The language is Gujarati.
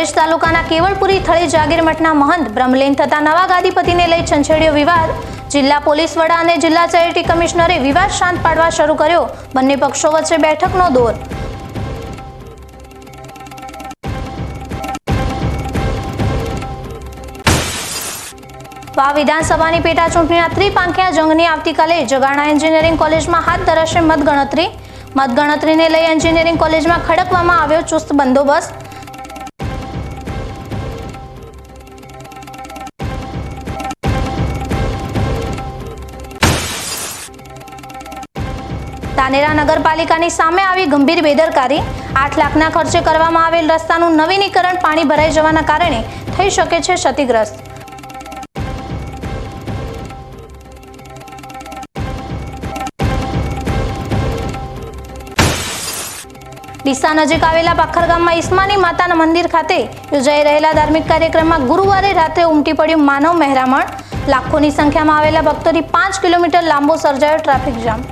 ભેજ તાલુકાના કેવળપુરી થળી જાગીર મઠના મહંત બ્રહ્મલીન થતા નવા ગાદીપતિને લઈ છંછેડ્યો વિવાદ। જિલ્લા પોલીસ વડા અને જિલ્લા ચેરિટી કમિશનરે વિવાદ શાંત પાડવા શરૂ કર્યો। બંને પક્ષો વચ્ચે બેઠકનો દોર। વાવ વિધાનસભાની પેટા ચૂંટણીના ત્રિપાંખિયા જંગની આવતીકાલે જગાણા એન્જિનિયરિંગ કોલેજમાં હાથ ધરાશે મતગણતરી। મતગણતરીને લઈ એન્જિનિયરિંગ કોલેજમાં ખડકવામાં આવ્યો ચુસ્ત બંદોબસ્ત। ધાનેરા નગરપાલિકાની સામે આવી ગંભીર બેદરકારી। 8 લાખના ખર્ચે કરવામાં આવેલ રસ્તાનું નવીનીકરણ પાણી ભરાઈ જવાના કારણે થઈ શકે છે ક્ષતિગ્રસ્ત। ડીસા નજીક આવેલા પાખર ગામમાં ઈસ્માની માતાના મંદિર ખાતે યોજાઈ રહેલા ધાર્મિક કાર્યક્રમમાં ગુરુવારે રાત્રે ઉમટી પડ્યું માનવ મહેરામણ। લાખોની સંખ્યામાં આવેલા ભક્તોથી 5 કિલોમીટર લાંબો સર્જાયો ટ્રાફિક જામ।